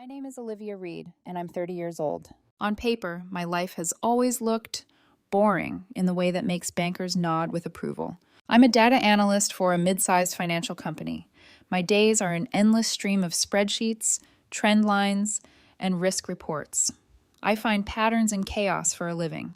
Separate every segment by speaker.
Speaker 1: name is Olivia Reed, and I'm 30 years old. On paper, my life has always looked boring in the way that makes bankers nod with approval. I'm a data analyst for a mid-sized financial company. My days are an endless stream of spreadsheets, trend lines, and risk reports. I find patterns and chaos for a living.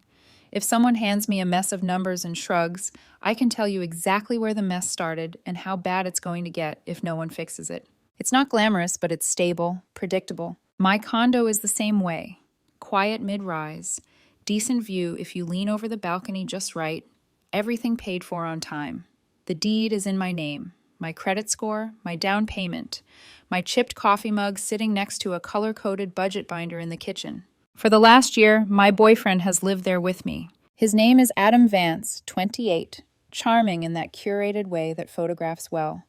Speaker 1: If someone hands me a mess of numbers and shrugs, I can tell you exactly where the mess started and how bad it's going to get if no one fixes it. It's not glamorous, but it's stable, predictable. My condo is the same way. Quiet mid-rise, decent view if you lean over the balcony just right, everything paid for on time. The deed is in my name, my credit score, my down payment, my chipped coffee mug sitting next to a color-coded budget binder in the kitchen. For the last year, my boyfriend has lived there with me. His name is Adam Vance, 28, charming in that curated way that photographs well.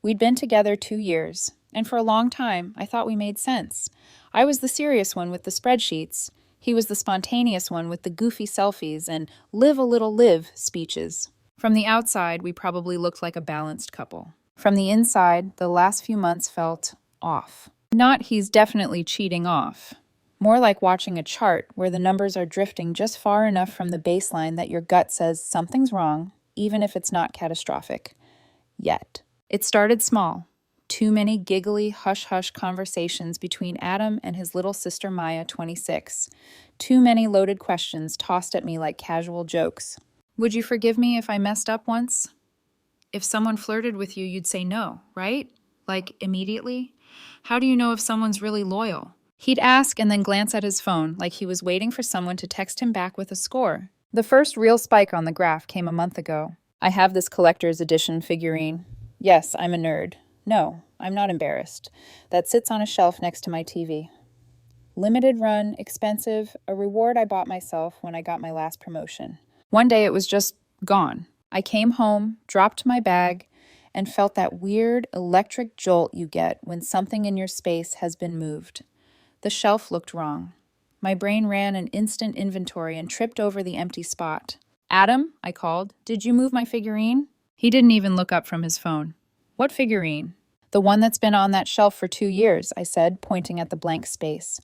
Speaker 1: We'd been together 2 years, and for a long time, I thought we made sense. I was the serious one with the spreadsheets. He was the spontaneous one with the goofy selfies and live a little live speeches. From the outside, we probably looked like a balanced couple. From the inside, the last few months felt off. Not he's definitely cheating off. More like watching a chart where the numbers are drifting just far enough from the baseline that your gut says something's wrong, even if it's not catastrophic. Yet. It started small. Too many giggly, hush-hush conversations between Adam and his little sister Maya, 26. Too many loaded questions tossed at me like casual jokes. Would you forgive me if I messed up once? If someone flirted with you, you'd say no, right? Like, immediately? How do you know if someone's really loyal? He'd ask and then glance at his phone like he was waiting for someone to text him back with a score. The first real spike on the graph came a month ago. I have this collector's edition figurine. Yes, I'm a nerd. No, I'm not embarrassed. That sits on a shelf next to my TV. Limited run, expensive, a reward I bought myself when I got my last promotion. One day it was just gone. I came home, dropped my bag, and felt that weird electric jolt you get when something in your space has been moved. The shelf looked wrong. My brain ran an instant inventory and tripped over the empty spot. Adam, I called, did you move my figurine? He didn't even look up from his phone. What figurine? The one that's been on that shelf for 2 years, I said, pointing at the blank space.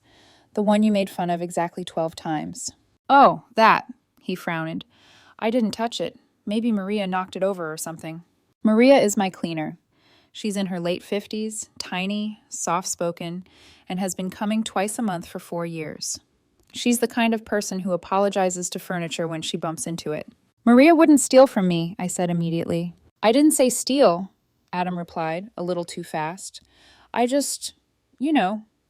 Speaker 1: The one you made fun of exactly 12 times. Oh, that, he frowned. I didn't touch it. Maybe Maria knocked it over or something. Maria is my cleaner. She's in her late 50s, tiny, soft-spoken, and has been coming twice a month for 4 years. She's the kind of person who apologizes to furniture when she bumps into it. Maria wouldn't steal from me, I said immediately. I didn't say steal, Adam replied, a little too fast. I just,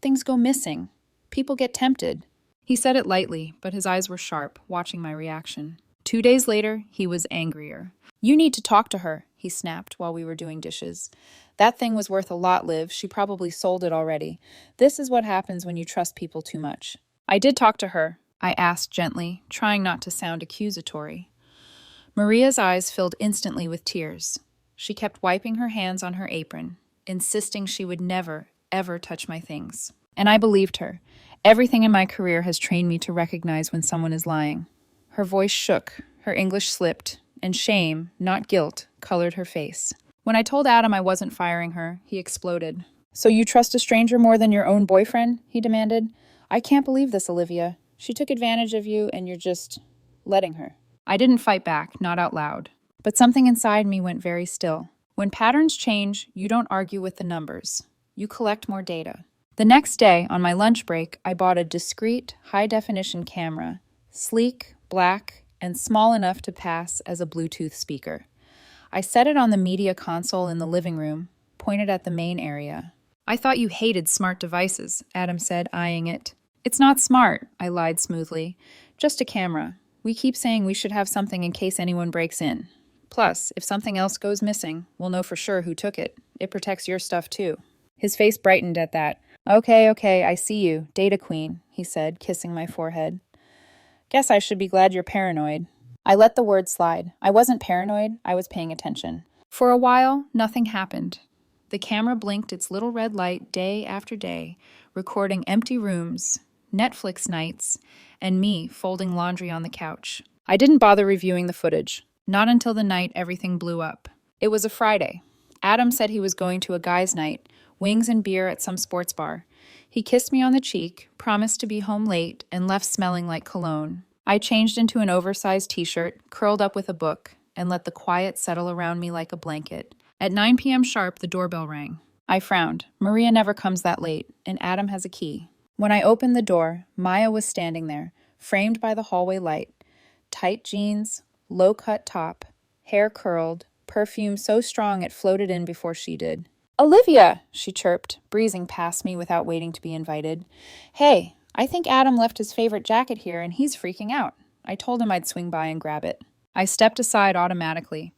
Speaker 1: things go missing. People get tempted. He said it lightly, but his eyes were sharp, watching my reaction. 2 days later, he was angrier. You need to talk to her, he snapped while we were doing dishes. That thing was worth a lot, Liv. She probably sold it already. This is what happens when you trust people too much. I did talk to her, I asked gently, trying not to sound accusatory. Maria's eyes filled instantly with tears. She kept wiping her hands on her apron, insisting she would never, ever touch my things. And I believed her. Everything in my career has trained me to recognize when someone is lying. Her voice shook, her English slipped, and shame, not guilt, colored her face. When I told Adam I wasn't firing her, he exploded. So you trust a stranger more than your own boyfriend? He demanded. I can't believe this, Olivia. She took advantage of you and you're just letting her. I didn't fight back, not out loud. But something inside me went very still. When patterns change, you don't argue with the numbers. You collect more data. The next day, on my lunch break, I bought a discreet, high-definition camera, sleek, black, and small enough to pass as a Bluetooth speaker. I set it on the media console in the living room, pointed at the main area. I thought you hated smart devices, Adam said, eyeing it. It's not smart, I lied smoothly. Just a camera. We keep saying we should have something in case anyone breaks in. Plus, if something else goes missing, we'll know for sure who took it. It protects your stuff too. His face brightened at that. Okay, I see you, data queen, he said, kissing my forehead. Guess I should be glad you're paranoid. I let the word slide. I wasn't paranoid, I was paying attention. For a while, nothing happened. The camera blinked its little red light day after day, recording empty rooms, Netflix nights, and me folding laundry on the couch. I didn't bother reviewing the footage. Not until the night everything blew up. It was a Friday. Adam said he was going to a guys' night, wings and beer at some sports bar. He kissed me on the cheek, promised to be home late, and left smelling like cologne. I changed into an oversized t-shirt, curled up with a book, and let the quiet settle around me like a blanket. At 9 p.m. sharp, the doorbell rang. I frowned. Maria never comes that late, and Adam has a key. When I opened the door, Maya was standing there, framed by the hallway light. Tight jeans, low-cut top, hair curled, perfume so strong it floated in before she did. "Olivia!" she chirped, breezing past me without waiting to be invited. "Hey, I think Adam left his favorite jacket here and he's freaking out." I told him I'd swing by and grab it. I stepped aside automatically.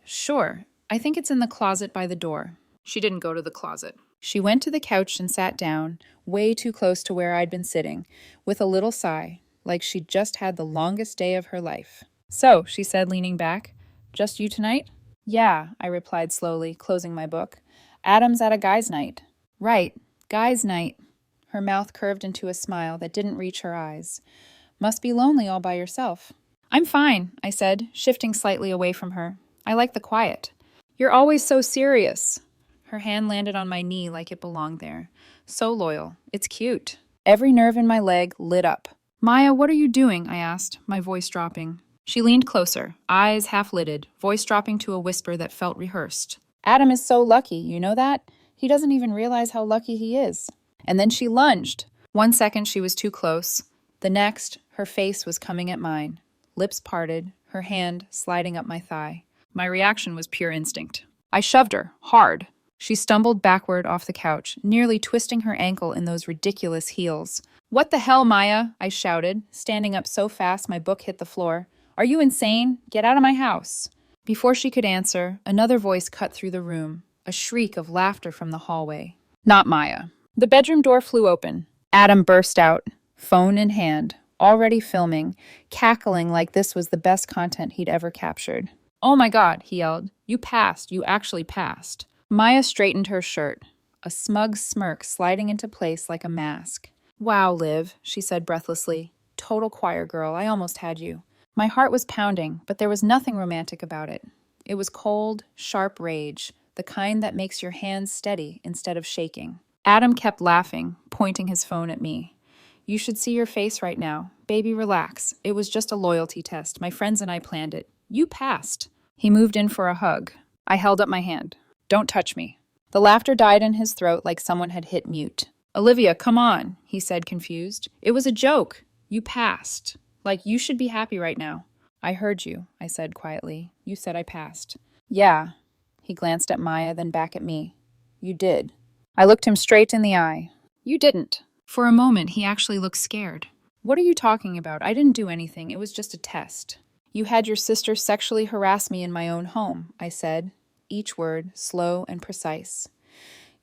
Speaker 1: Sure. I think it's in the closet by the door." She didn't go to the closet. She went to the couch and sat down, way too close to where I'd been sitting, with a little sigh, like she'd just had the longest day of her life. "So," she said, leaning back, "just you tonight?" "Yeah," I replied slowly, closing my book. "Adam's at a guys' night." "Right, guys' night." Her mouth curved into a smile that didn't reach her eyes. "Must be lonely all by yourself." "I'm fine," I said, shifting slightly away from her. "I like the quiet." "You're always so serious." Her hand landed on my knee like it belonged there. So loyal. It's cute. Every nerve in my leg lit up. "Maya, what are you doing?" I asked, my voice dropping. She leaned closer, eyes half-lidded, voice dropping to a whisper that felt rehearsed. "Adam is so lucky, you know that? He doesn't even realize how lucky he is." And then she lunged. 1 second she was too close. The next, her face was coming at mine. Lips parted, her hand sliding up my thigh. My reaction was pure instinct. I shoved her, hard. She stumbled backward off the couch, nearly twisting her ankle in those ridiculous heels. "What the hell, Maya?" I shouted, standing up so fast my book hit the floor. "Are you insane? Get out of my house." Before she could answer, another voice cut through the room, a shriek of laughter from the hallway. Not Maya. The bedroom door flew open. Adam burst out, phone in hand, already filming, cackling like this was the best content he'd ever captured. "Oh my God," he yelled. "You passed. You actually passed." Maya straightened her shirt, a smug smirk sliding into place like a mask. "Wow, Liv," she said breathlessly. "Total choir girl, I almost had you." My heart was pounding, but there was nothing romantic about it. It was cold, sharp rage, the kind that makes your hands steady instead of shaking. Adam kept laughing, pointing his phone at me. "You should see your face right now. Baby, relax. It was just a loyalty test. My friends and I planned it. You passed." He moved in for a hug. I held up my hand. "Don't touch me." The laughter died in his throat like someone had hit mute. "Olivia, come on," he said, confused. "It was a joke. You passed. Like, you should be happy right now." "I heard you," I said quietly. "You said I passed." "Yeah." He glanced at Maya, then back at me. "You did." I looked him straight in the eye. "You didn't." For a moment, he actually looked scared. "What are you talking about? I didn't do anything. It was just a test." "You had your sister sexually harass me in my own home," I said, each word slow and precise.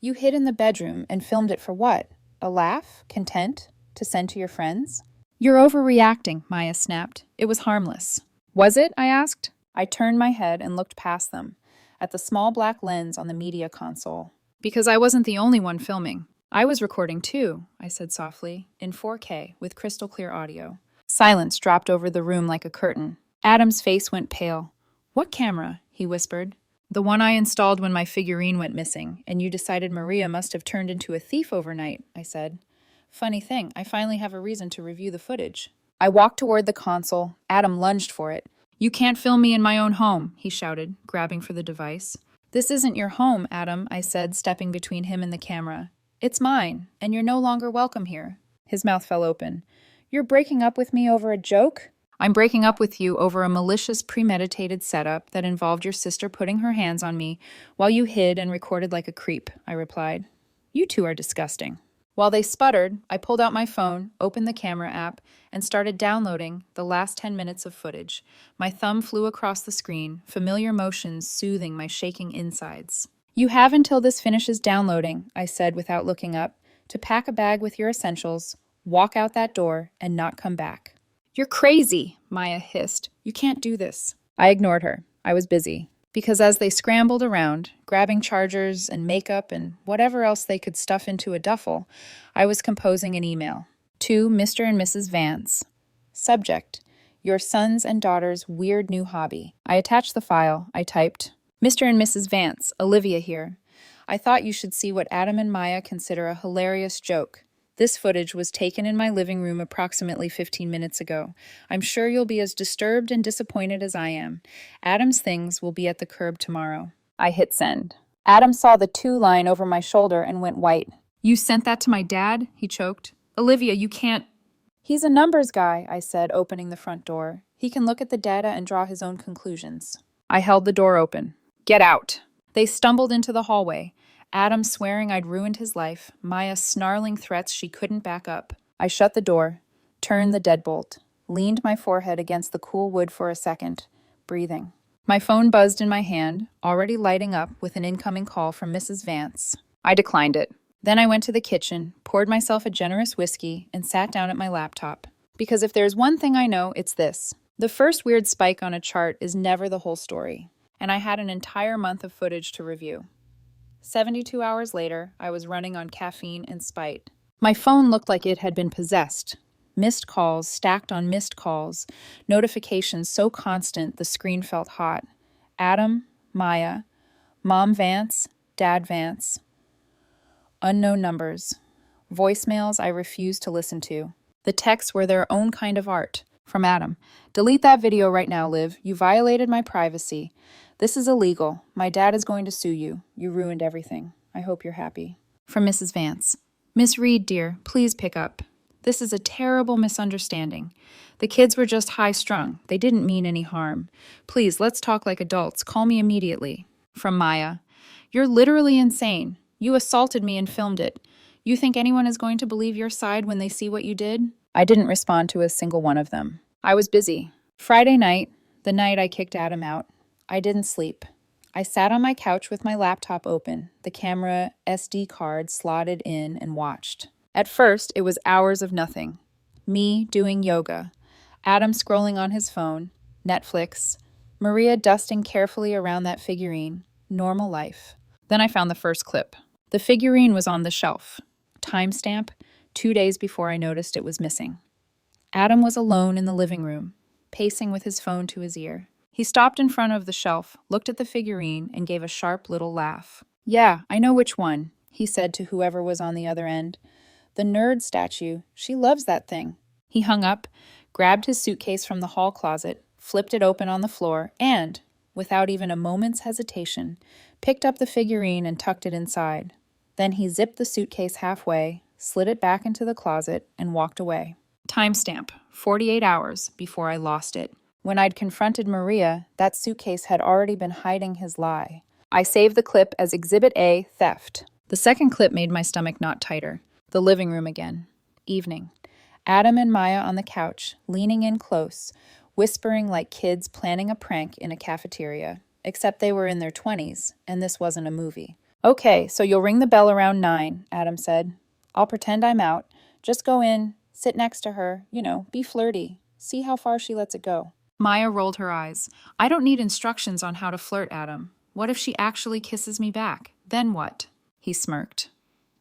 Speaker 1: "You hid in the bedroom and filmed it for what? A laugh? Content? To send to your friends?" "You're overreacting," Maya snapped. "It was harmless." "Was it?" I asked. I turned my head and looked past them, at the small black lens on the media console. "Because I wasn't the only one filming. I was recording too," I said softly, in 4K with crystal clear audio. Silence dropped over the room like a curtain. Adam's face went pale. "What camera?" he whispered. "The one I installed when my figurine went missing, and you decided Maria must have turned into a thief overnight," I said. "Funny thing, I finally have a reason to review the footage." I walked toward the console. Adam lunged for it. "You can't film me in my own home," he shouted, grabbing for the device. "This isn't your home, Adam," I said, stepping between him and the camera. "It's mine, and you're no longer welcome here." His mouth fell open. "You're breaking up with me over a joke?" "I'm breaking up with you over a malicious, premeditated setup that involved your sister putting her hands on me while you hid and recorded like a creep," I replied. "You two are disgusting." While they sputtered, I pulled out my phone, opened the camera app, and started downloading the last 10 minutes of footage. My thumb flew across the screen, familiar motions soothing my shaking insides. "You have until this finishes downloading," I said without looking up, "to pack a bag with your essentials, walk out that door, and not come back." "You're crazy," Maya hissed. "You can't do this." I ignored her. I was busy. Because as they scrambled around, grabbing chargers and makeup and whatever else they could stuff into a duffel, I was composing an email. To Mr. and Mrs. Vance. Subject: Your son's and daughter's weird new hobby. I attached the file. I typed, "Mr. and Mrs. Vance, Olivia here. I thought you should see what Adam and Maya consider a hilarious joke. This footage was taken in my living room approximately 15 minutes ago. I'm sure you'll be as disturbed and disappointed as I am. Adam's things will be at the curb tomorrow." I hit send. Adam saw the "to" line over my shoulder and went white. "You sent that to my dad?" he choked. "Olivia, you can't—" "He's a numbers guy," I said, opening the front door. "He can look at the data and draw his own conclusions." I held the door open. "Get out." They stumbled into the hallway. Adam swearing I'd ruined his life, Maya snarling threats she couldn't back up. I shut the door, turned the deadbolt, leaned my forehead against the cool wood for a second, breathing. My phone buzzed in my hand, already lighting up with an incoming call from Mrs. Vance. I declined it. Then I went to the kitchen, poured myself a generous whiskey, and sat down at my laptop. Because if there's one thing I know, it's this. The first weird spike on a chart is never the whole story. And I had an entire month of footage to review. 72 hours later, I was running on caffeine and spite. My phone looked like it had been possessed. Missed calls stacked on missed calls, notifications so constant the screen felt hot. Adam, Maya, Mom Vance, Dad Vance. Unknown numbers. Voicemails I refused to listen to. The texts were their own kind of art. From Adam. "Delete that video right now, Liv. You violated my privacy. This is illegal. My dad is going to sue you. You ruined everything. I hope you're happy." From Mrs. Vance. "Miss Reed, dear, please pick up. This is a terrible misunderstanding. The kids were just high-strung. They didn't mean any harm. Please, let's talk like adults. Call me immediately." From Maya. "You're literally insane. You assaulted me and filmed it. You think anyone is going to believe your side when they see what you did?" I didn't respond to a single one of them. I was busy. Friday night, the night I kicked Adam out, I didn't sleep. I sat on my couch with my laptop open, the camera SD card slotted in, and watched. At first, it was hours of nothing. Me doing yoga, Adam scrolling on his phone, Netflix, Maria dusting carefully around that figurine, normal life. Then I found the first clip. The figurine was on the shelf. Timestamp, 2 days before I noticed it was missing. Adam was alone in the living room, pacing with his phone to his ear. He stopped in front of the shelf, looked at the figurine, and gave a sharp little laugh. "Yeah, I know which one," he said to whoever was on the other end. "The nerd statue. She loves that thing." He hung up, grabbed his suitcase from the hall closet, flipped it open on the floor, and, without even a moment's hesitation, picked up the figurine and tucked it inside. Then he zipped the suitcase halfway, slid it back into the closet, and walked away. Timestamp, 48 hours before I lost it. When I'd confronted Maria, that suitcase had already been hiding his lie. I saved the clip as Exhibit A, theft. The second clip made my stomach knot tighter. The living room again. Evening. Adam and Maya on the couch, leaning in close, whispering like kids planning a prank in a cafeteria. Except they were in their 20s, and this wasn't a movie. "Okay, so you'll ring the bell around 9, Adam said. "I'll pretend I'm out. Just go in, sit next to her, be flirty. See how far she lets it go." Maya rolled her eyes. "I don't need instructions on how to flirt, Adam. What if she actually kisses me back? Then what?" He smirked.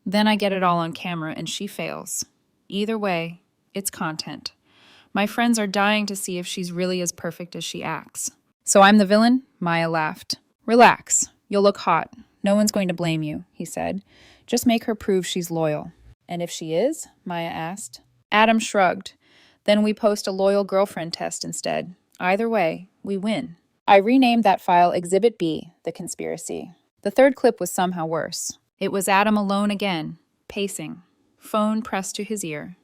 Speaker 1: "Then I get it all on camera and she fails. Either way, it's content. My friends are dying to see if she's really as perfect as she acts." "So I'm the villain?" Maya laughed. "Relax. You'll look hot. No one's going to blame you," he said. "Just make her prove she's loyal." "And if she is?" Maya asked. Adam shrugged. "Then we post a loyal girlfriend test instead. Either way, we win." I renamed that file Exhibit B, the conspiracy. The third clip was somehow worse. It was Adam alone again, pacing, phone pressed to his ear.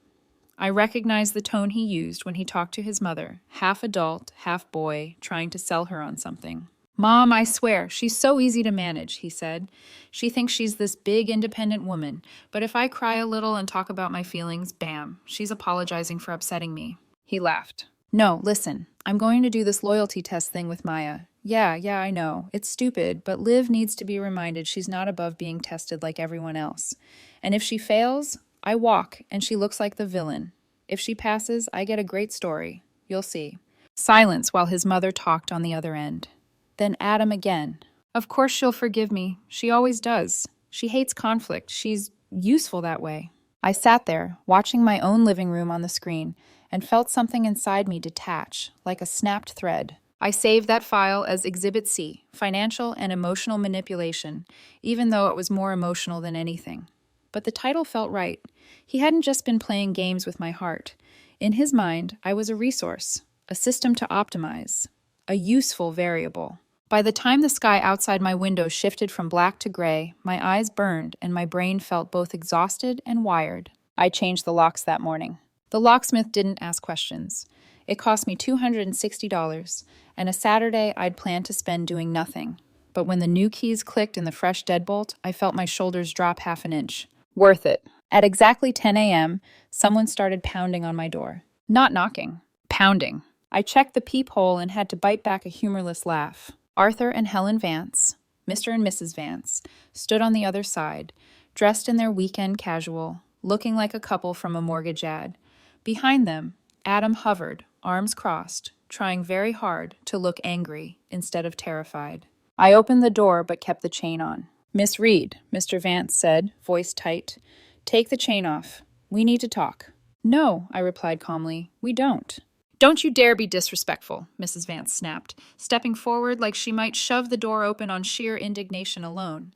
Speaker 1: I recognized the tone he used when he talked to his mother, half adult, half boy, trying to sell her on something. "Mom, I swear, she's so easy to manage," he said. "She thinks she's this big, independent woman, but if I cry a little and talk about my feelings, bam, she's apologizing for upsetting me." He laughed. "No, listen, I'm going to do this loyalty test thing with Maya. Yeah, I know. It's stupid, but Liv needs to be reminded she's not above being tested like everyone else. And if she fails, I walk, and she looks like the villain. If she passes, I get a great story. You'll see." Silence while his mother talked on the other end. Then Adam again. "Of course she'll forgive me. She always does. She hates conflict. She's useful that way." I sat there, watching my own living room on the screen, and felt something inside me detach, like a snapped thread. I saved that file as Exhibit C, financial and emotional manipulation, even though it was more emotional than anything. But the title felt right. He hadn't just been playing games with my heart. In his mind, I was a resource, a system to optimize, a useful variable. By the time the sky outside my window shifted from black to gray, my eyes burned and my brain felt both exhausted and wired. I changed the locks that morning. The locksmith didn't ask questions. It cost me $260, and a Saturday I'd planned to spend doing nothing. But when the new keys clicked in the fresh deadbolt, I felt my shoulders drop half an inch. Worth it. At exactly 10 a.m., someone started pounding on my door. Not knocking, pounding. I checked the peephole and had to bite back a humorless laugh. Arthur and Helen Vance, Mr. and Mrs. Vance, stood on the other side, dressed in their weekend casual, looking like a couple from a mortgage ad. Behind them, Adam hovered, arms crossed, trying very hard to look angry instead of terrified. I opened the door but kept the chain on. "Miss Reed," Mr. Vance said, voice tight, "take the chain off. We need to talk." "No," I replied calmly, "we don't." "Don't you dare be disrespectful," Mrs. Vance snapped, stepping forward like she might shove the door open on sheer indignation alone.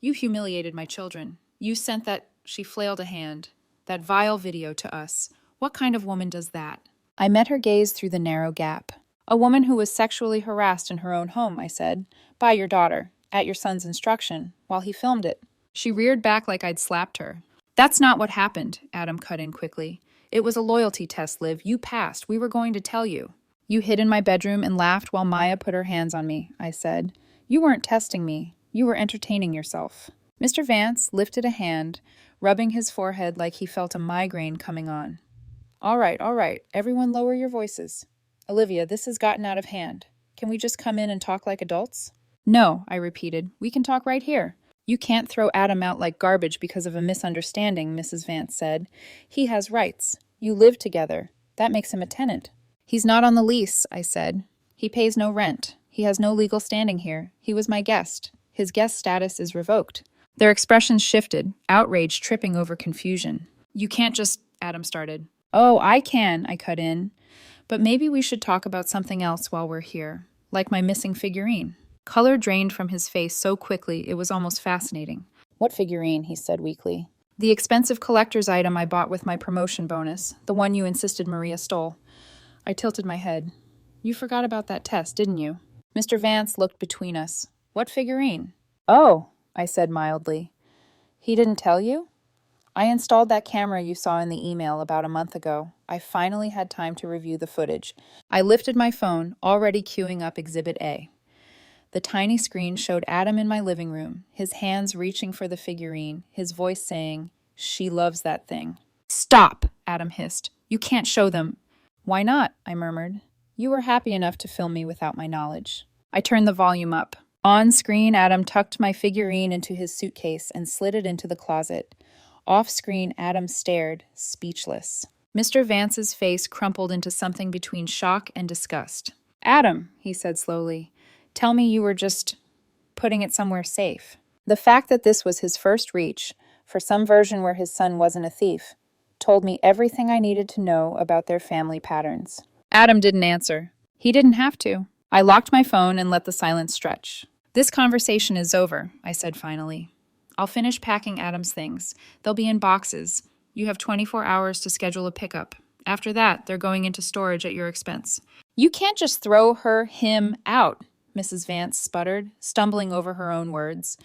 Speaker 1: "You humiliated my children. You sent that," she flailed a hand, "that vile video to us. What kind of woman does that?" I met her gaze through the narrow gap. "A woman who was sexually harassed in her own home," I said, "by your daughter, at your son's instruction, while he filmed it." She reared back like I'd slapped her. "That's not what happened," Adam cut in quickly. "It was a loyalty test, Liv. You passed. We were going to tell you." "You hid in my bedroom and laughed while Maya put her hands on me," I said. "You weren't testing me. You were entertaining yourself." Mr. Vance lifted a hand, rubbing his forehead like he felt a migraine coming on. All right. Everyone lower your voices. Olivia, this has gotten out of hand. Can we just come in and talk like adults?" "No," I repeated. "We can talk right here." "You can't throw Adam out like garbage because of a misunderstanding," Mrs. Vance said. "He has rights. You live together. That makes him a tenant." "He's not on the lease," I said. "He pays no rent. He has no legal standing here. He was my guest. His guest status is revoked." Their expressions shifted, outrage tripping over confusion. "You can't just," Adam started. "Oh, I can," I cut in. "But maybe we should talk about something else while we're here, like my missing figurine." Color drained from his face so quickly it was almost fascinating. "What figurine?" he said weakly. "The expensive collector's item I bought with my promotion bonus, the one you insisted Maria stole." I tilted my head. "You forgot about that test, didn't you?" Mr. Vance looked between us. "What figurine?" "Oh," I said mildly. "He didn't tell you?" "I installed that camera you saw in the email about a month ago. I finally had time to review the footage." I lifted my phone, already queuing up Exhibit A. The tiny screen showed Adam in my living room, his hands reaching for the figurine, his voice saying, "She loves that thing." "Stop," Adam hissed. "You can't show them." "Why not?" I murmured. "You were happy enough to film me without my knowledge." I turned the volume up. On screen, Adam tucked my figurine into his suitcase and slid it into the closet. Off screen, Adam stared, speechless. Mr. Vance's face crumpled into something between shock and disgust. "Adam," he said slowly, "tell me you were just putting it somewhere safe." The fact that this was his first reach, for some version where his son wasn't a thief, told me everything I needed to know about their family patterns. Adam didn't answer. He didn't have to. I locked my phone and let the silence stretch. "This conversation is over," I said finally. "I'll finish packing Adam's things. They'll be in boxes. You have 24 hours to schedule a pickup. After that, they're going into storage at your expense." "You can't just throw him out," Mrs. Vance sputtered, stumbling over her own words.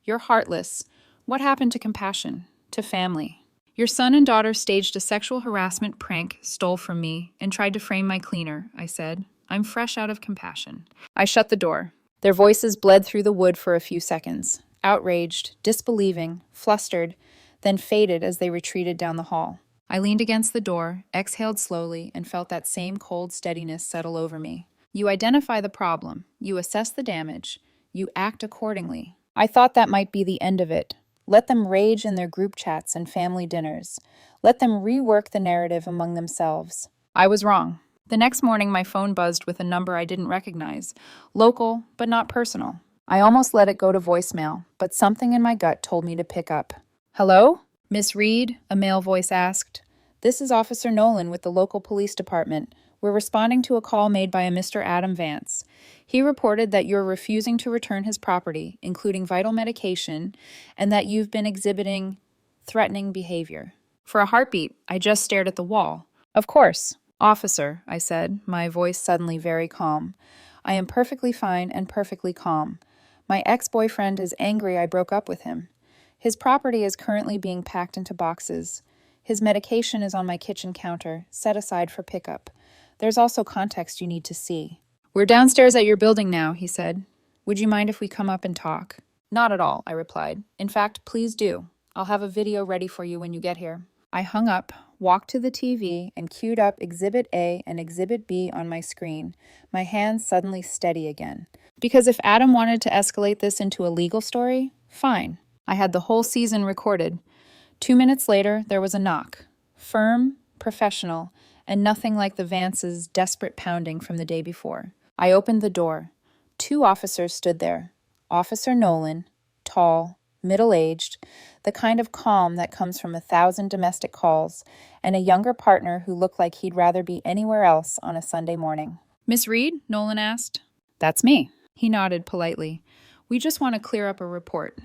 Speaker 1: "You're heartless. What happened to compassion? To family?" "Your son and daughter staged a sexual harassment prank, stole from me, and tried to frame my cleaner," I said. "I'm fresh out of compassion." I shut the door. Their voices bled through the wood for a few seconds, outraged, disbelieving, flustered, then faded as they retreated down the hall. I leaned against the door, exhaled slowly, and felt that same cold steadiness settle over me. You identify the problem, you assess the damage, you act accordingly. I thought that might be the end of it. Let them rage in their group chats and family dinners. Let them rework the narrative among themselves. I was wrong. The next morning, my phone buzzed with a number I didn't recognize. Local, but not personal. I almost let it go to voicemail, but something in my gut told me to pick up. "Hello? Miss Reed?" a male voice asked. "This is Officer Nolan with the local police department. We're responding to a call made by a Mr. Adam Vance. He reported that you're refusing to return his property, including vital medication, and that you've been exhibiting threatening behavior. For a heartbeat, I just stared at the wall. Of course. Officer, I said, my voice suddenly very calm. I am perfectly fine and perfectly calm. My ex-boyfriend is angry I broke up with him. His property is currently being packed into boxes. His medication is on my kitchen counter, set aside for pickup. There's also context you need to see. We're downstairs at your building now, he said. Would you mind if we come up and talk? Not at all, I replied. In fact, please do. I'll have a video ready for you when you get here. I hung up, walked to the TV, and queued up Exhibit A and Exhibit B on my screen, my hands suddenly steady again. Because if Adam wanted to escalate this into a legal story, fine. I had the whole season recorded. 2 minutes later, there was a knock. Firm, professional, and nothing like the Vances' desperate pounding from the day before. I opened the door. 2 officers stood there. Officer Nolan, tall, middle-aged, the kind of calm that comes from 1,000 domestic calls, and a younger partner who looked like he'd rather be anywhere else on a Sunday morning. Miss Reed? Nolan asked. That's me. He nodded politely. We just want to clear up a report.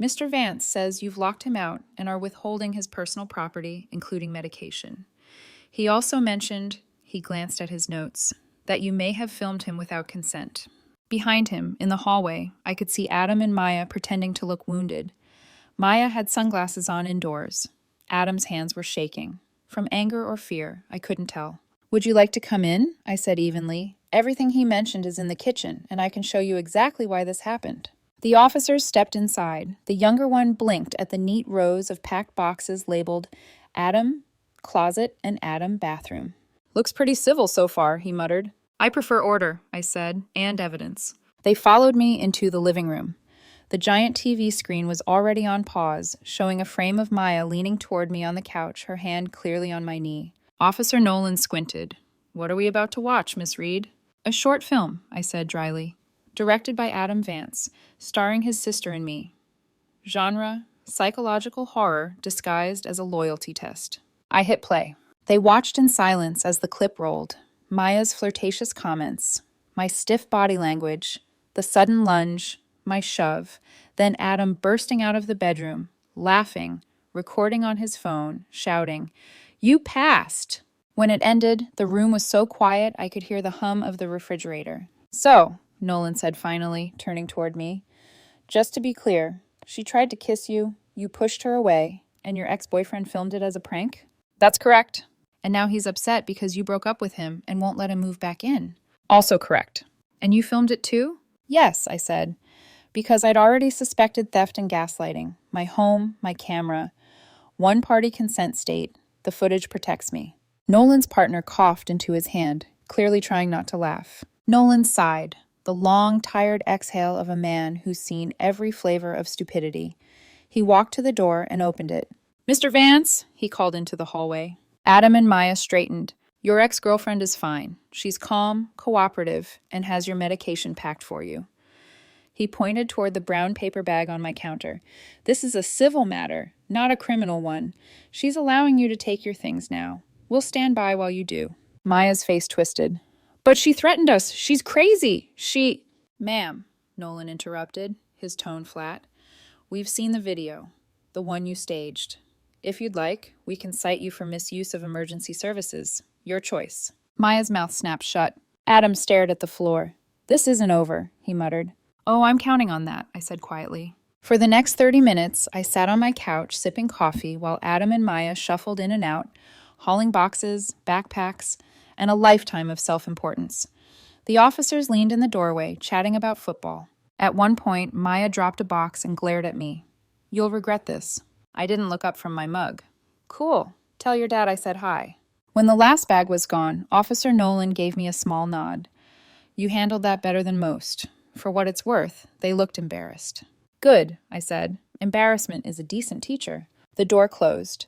Speaker 1: Mr. Vance says you've locked him out and are withholding his personal property, including medication. He also mentioned, he glanced at his notes, that you may have filmed him without consent. Behind him, in the hallway, I could see Adam and Maya pretending to look wounded. Maya had sunglasses on indoors. Adam's hands were shaking. From anger or fear, I couldn't tell. Would you like to come in? I said evenly. Everything he mentioned is in the kitchen, and I can show you exactly why this happened. The officers stepped inside. The younger one blinked at the neat rows of packed boxes labeled Adam, closet, and Adam, bathroom. Looks pretty civil so far, he muttered. I prefer order, I said, and evidence. They followed me into the living room. The giant TV screen was already on pause, showing a frame of Maya leaning toward me on the couch, her hand clearly on my knee. Officer Nolan squinted. What are we about to watch, Miss Reed? A short film, I said dryly. Directed by Adam Vance, starring his sister and me. Genre, psychological horror disguised as a loyalty test. I hit play. They watched in silence as the clip rolled. Maya's flirtatious comments, my stiff body language, the sudden lunge, my shove, then Adam bursting out of the bedroom, laughing, recording on his phone, shouting, "You passed!" When it ended, the room was so quiet I could hear the hum of the refrigerator. So, Nolan said finally, turning toward me, just to be clear, she tried to kiss you, you pushed her away, and your ex-boyfriend filmed it as a prank? That's correct. And now he's upset because you broke up with him and won't let him move back in. Also correct. And you filmed it too? Yes, I said, because I'd already suspected theft and gaslighting. My home, my camera. One-party consent state. The footage protects me. Nolan's partner coughed into his hand, clearly trying not to laugh. Nolan sighed, the long, tired exhale of a man who's seen every flavor of stupidity. He walked to the door and opened it. Mr. Vance, he called into the hallway. Adam and Maya straightened. Your ex-girlfriend is fine. She's calm, cooperative, and has your medication packed for you. He pointed toward the brown paper bag on my counter. This is a civil matter, not a criminal one. She's allowing you to take your things now. We'll stand by while you do. Maya's face twisted. But she threatened us. She's crazy. Ma'am, Nolan interrupted, his tone flat. We've seen the video, the one you staged. If you'd like, we can cite you for misuse of emergency services. Your choice. Maya's mouth snapped shut. Adam stared at the floor. This isn't over, he muttered. Oh, I'm counting on that, I said quietly. For the next 30 minutes, I sat on my couch sipping coffee while Adam and Maya shuffled in and out, hauling boxes, backpacks, and a lifetime of self-importance. The officers leaned in the doorway, chatting about football. At one point, Maya dropped a box and glared at me. You'll regret this. I didn't look up from my mug. Cool. Tell your dad I said hi. When the last bag was gone, Officer Nolan gave me a small nod. You handled that better than most. For what it's worth, they looked embarrassed. Good, I said. Embarrassment is a decent teacher. The door closed.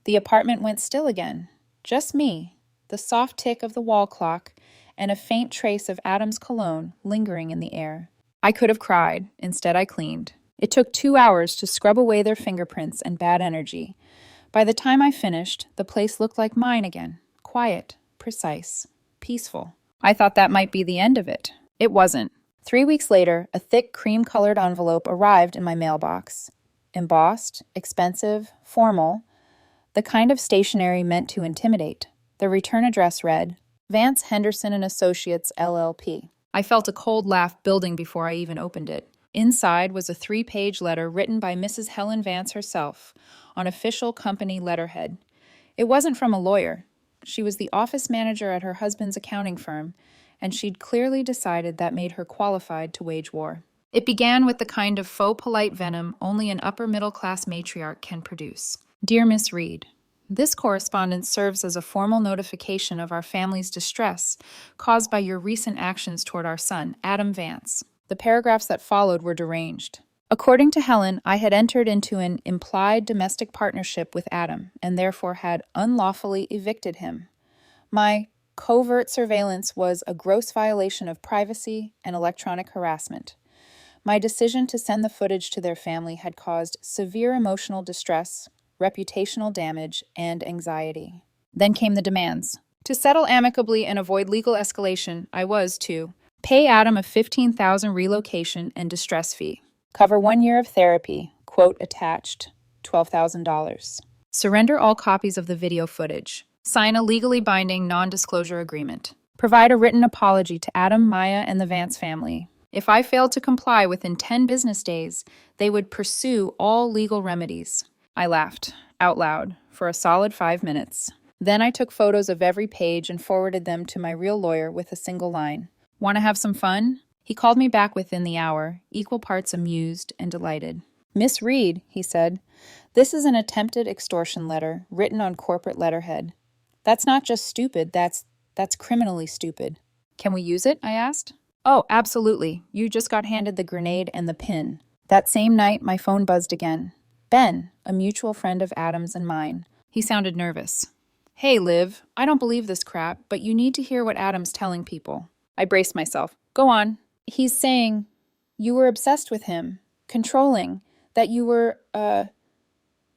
Speaker 1: The apartment went still again. Just me, the soft tick of the wall clock, and a faint trace of Adam's cologne lingering in the air. I could have cried. Instead, I cleaned. It took 2 hours to scrub away their fingerprints and bad energy. By the time I finished, the place looked like mine again. Quiet, precise, peaceful. I thought that might be the end of it. It wasn't. 3 weeks later, a thick cream-colored envelope arrived in my mailbox. Embossed, expensive, formal, the kind of stationery meant to intimidate. The return address read, Vance Henderson and Associates, LLP. I felt a cold laugh building before I even opened it. Inside was a 3-page letter written by Mrs. Helen Vance herself on official company letterhead. It wasn't from a lawyer. She was the office manager at her husband's accounting firm, and she'd clearly decided that made her qualified to wage war. It began with the kind of faux polite venom only an upper-middle-class matriarch can produce. Dear Miss Reed, this correspondence serves as a formal notification of our family's distress caused by your recent actions toward our son, Adam Vance. The paragraphs that followed were deranged. According to Helen, I had entered into an implied domestic partnership with Adam and therefore had unlawfully evicted him. My covert surveillance was a gross violation of privacy and electronic harassment. My decision to send the footage to their family had caused severe emotional distress, reputational damage, and anxiety. Then came the demands. To settle amicably and avoid legal escalation, I was to pay Adam a $15,000 relocation and distress fee, cover 1 year of therapy, quote attached, $12,000. Surrender all copies of the video footage. Sign a legally binding non-disclosure agreement. Provide a written apology to Adam, Maya, and the Vance family. If I failed to comply within 10 business days, they would pursue all legal remedies. I laughed, out loud, for a solid 5 minutes. Then I took photos of every page and forwarded them to my real lawyer with a single line. Want to have some fun? He called me back within the hour, equal parts amused and delighted. Miss Reed, he said, this is an attempted extortion letter written on corporate letterhead. That's not just stupid, that's criminally stupid. Can we use it? I asked. Oh, absolutely. You just got handed the grenade and the pin. That same night, my phone buzzed again. Ben, a mutual friend of Adam's and mine. He sounded nervous. Hey, Liv, I don't believe this crap, but you need to hear what Adam's telling people. I braced myself. Go on. He's saying you were obsessed with him, controlling, that you were,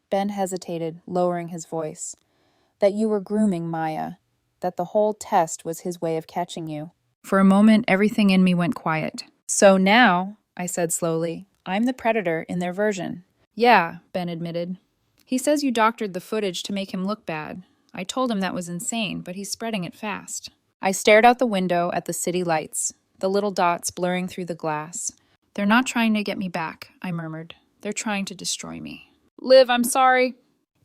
Speaker 1: Ben hesitated, lowering his voice. That you were grooming Maya, that the whole test was his way of catching you. For a moment, everything in me went quiet. So now, I said slowly, I'm the predator in their version. Yeah, Ben admitted. He says you doctored the footage to make him look bad. I told him that was insane, but he's spreading it fast. I stared out the window at the city lights, the little dots blurring through the glass. They're not trying to get me back, I murmured. They're trying to destroy me. Liv, I'm sorry.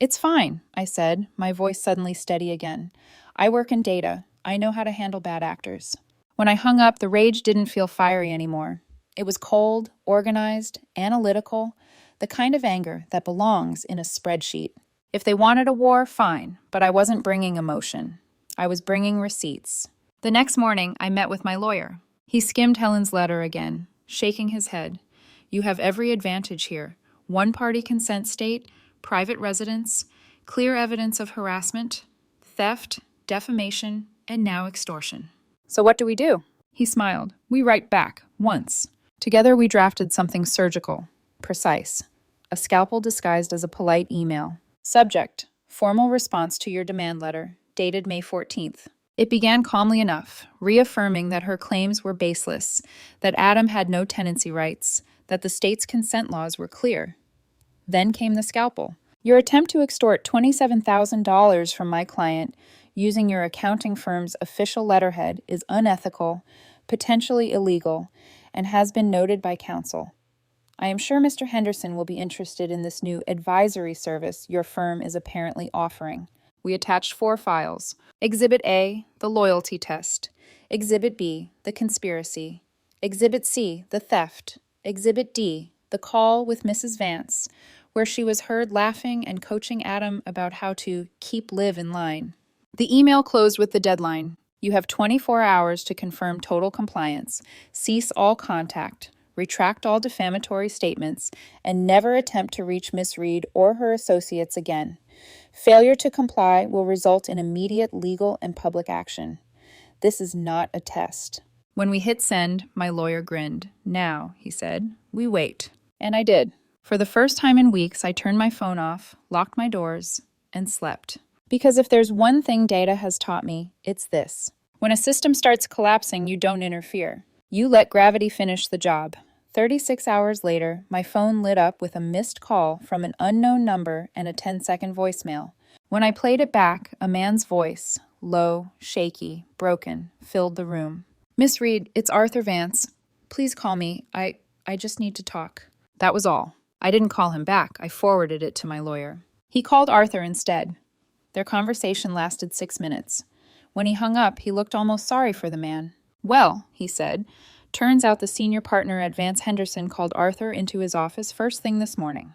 Speaker 1: It's fine, I said, my voice suddenly steady again. I work in data. I know how to handle bad actors. When I hung up, the rage didn't feel fiery anymore. It was cold, organized, analytical, the kind of anger that belongs in a spreadsheet. If they wanted a war, fine, but I wasn't bringing emotion. I was bringing receipts. The next morning, I met with my lawyer. He skimmed Helen's letter again, shaking his head. You have every advantage here. One-party consent state, private residence, clear evidence of harassment, theft, defamation, and now extortion. So what do we do? He smiled. We write back, once. Together we drafted something surgical, precise. A scalpel disguised as a polite email. Subject, formal response to your demand letter, dated May 14th. It began calmly enough, reaffirming that her claims were baseless, that Adam had no tenancy rights, that the state's consent laws were clear. Then came the scalpel. Your attempt to extort $27,000 from my client using your accounting firm's official letterhead is unethical, potentially illegal, and has been noted by counsel. I am sure Mr. Henderson will be interested in this new advisory service your firm is apparently offering. We attached 4 files. Exhibit A, the loyalty test. Exhibit B, the conspiracy. Exhibit C, the theft. Exhibit D, the call with Mrs. Vance, where she was heard laughing and coaching Adam about how to keep Liv in line. The email closed with the deadline. You have 24 hours to confirm total compliance, cease all contact, retract all defamatory statements, and never attempt to reach Miss Reed or her associates again. Failure to comply will result in immediate legal and public action. This is not a test. When we hit send, my lawyer grinned. Now, he said, we wait. And I did. For the first time in weeks, I turned my phone off, locked my doors, and slept. Because if there's one thing data has taught me, it's this. When a system starts collapsing, you don't interfere. You let gravity finish the job. 36 hours later, my phone lit up with a missed call from an unknown number and a 10-second voicemail. When I played it back, a man's voice, low, shaky, broken, filled the room. "Miss Reed, it's Arthur Vance. Please call me. I just need to talk." That was all. I didn't call him back. I forwarded it to my lawyer. He called Arthur instead. Their conversation lasted 6 minutes. When he hung up, he looked almost sorry for the man. "Well," he said, "turns out the senior partner at Vance Henderson called Arthur into his office first thing this morning.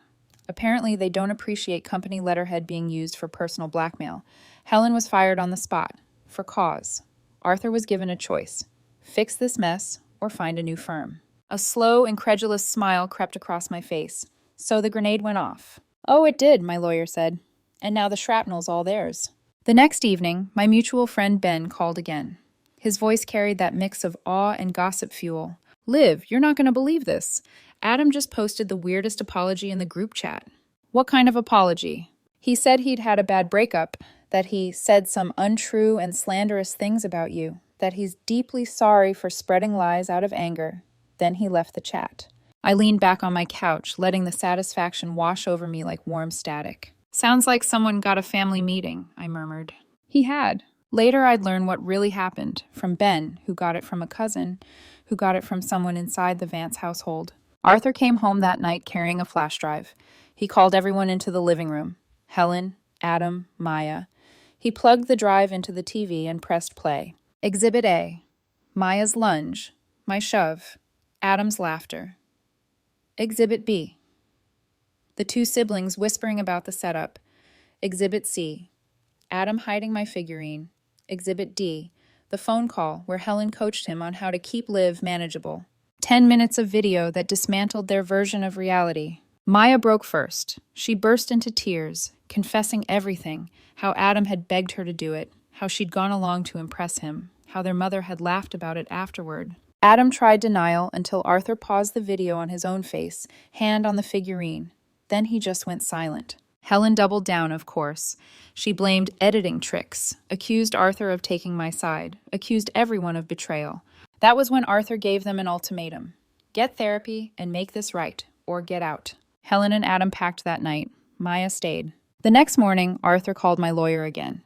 Speaker 1: Apparently, they don't appreciate company letterhead being used for personal blackmail. Helen was fired on the spot, for cause. Arthur was given a choice: fix this mess or find a new firm." A slow, incredulous smile crept across my face. "So the grenade went off." "Oh, it did," my lawyer said. "And now the shrapnel's all theirs." The next evening, my mutual friend Ben called again. His voice carried that mix of awe and gossip fuel. "Liv, you're not going to believe this. Adam just posted the weirdest apology in the group chat." "What kind of apology?" "He said he'd had a bad breakup, that he said some untrue and slanderous things about you, that he's deeply sorry for spreading lies out of anger." Then he left the chat. I leaned back on my couch, letting the satisfaction wash over me like warm static. "Sounds like someone got a family meeting," I murmured. He had. Later, I'd learn what really happened, from Ben, who got it from a cousin, who got it from someone inside the Vance household. Arthur came home that night carrying a flash drive. He called everyone into the living room. Helen, Adam, Maya. He plugged the drive into the TV and pressed play. Exhibit A. Maya's lunge. My shove. Adam's laughter. Exhibit B. The two siblings whispering about the setup. Exhibit C. Adam hiding my figurine. Exhibit D. The phone call where Helen coached him on how to keep Liv manageable. 10 minutes of video that dismantled their version of reality. Maya broke first. She burst into tears, confessing everything, how Adam had begged her to do it, how she'd gone along to impress him, how their mother had laughed about it afterward. Adam tried denial until Arthur paused the video on his own face, hand on the figurine. Then he just went silent. Helen doubled down, of course. She blamed editing tricks, accused Arthur of taking my side, accused everyone of betrayal. That was when Arthur gave them an ultimatum. Get therapy and make this right, or get out. Helen and Adam packed that night. Maya stayed. The next morning, Arthur called my lawyer again.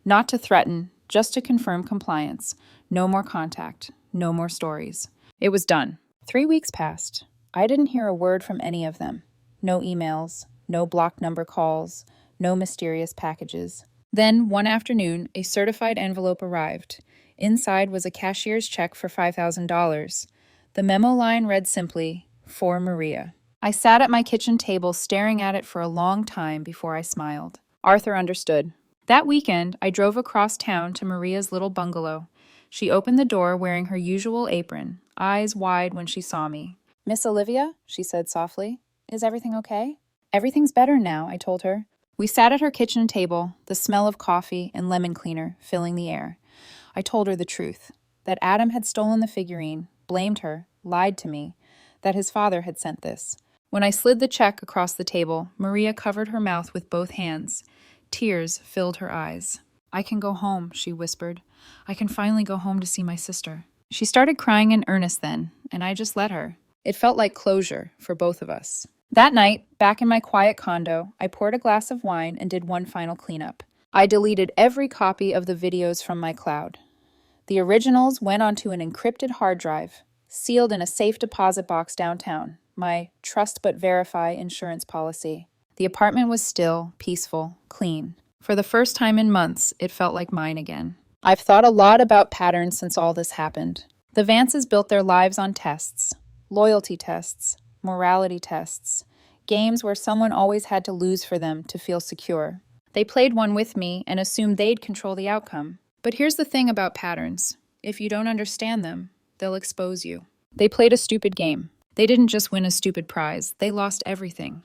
Speaker 1: Not to threaten, just to confirm compliance. No more contact. No more stories. It was done. 3 weeks passed. I didn't hear a word from any of them. No emails, no block number calls, no mysterious packages. Then, one afternoon, a certified envelope arrived. Inside was a cashier's check for $5,000. The memo line read simply, "For Maria." I sat at my kitchen table staring at it for a long time before I smiled. Arthur understood. That weekend, I drove across town to Maria's little bungalow. She opened the door wearing her usual apron, eyes wide when she saw me. "Miss Olivia," she said softly, "is everything okay?" "Everything's better now," I told her. We sat at her kitchen table, the smell of coffee and lemon cleaner filling the air. I told her the truth, that Adam had stolen the figurine, blamed her, lied to me, that his father had sent this. When I slid the check across the table, Maria covered her mouth with both hands. Tears filled her eyes. "I can go home," she whispered. "I can finally go home to see my sister." She started crying in earnest then, and I just let her. It felt like closure for both of us. That night, back in my quiet condo, I poured a glass of wine and did one final cleanup. I deleted every copy of the videos from my cloud. The originals went onto an encrypted hard drive, sealed in a safe deposit box downtown, my trust but verify insurance policy. The apartment was still, peaceful, clean. For the first time in months, it felt like mine again. I've thought a lot about patterns since all this happened. The Vances built their lives on tests, loyalty tests, morality tests, games where someone always had to lose for them to feel secure. They played one with me and assumed they'd control the outcome. But here's the thing about patterns. If you don't understand them, they'll expose you. They played a stupid game. They didn't just win a stupid prize, they lost everything.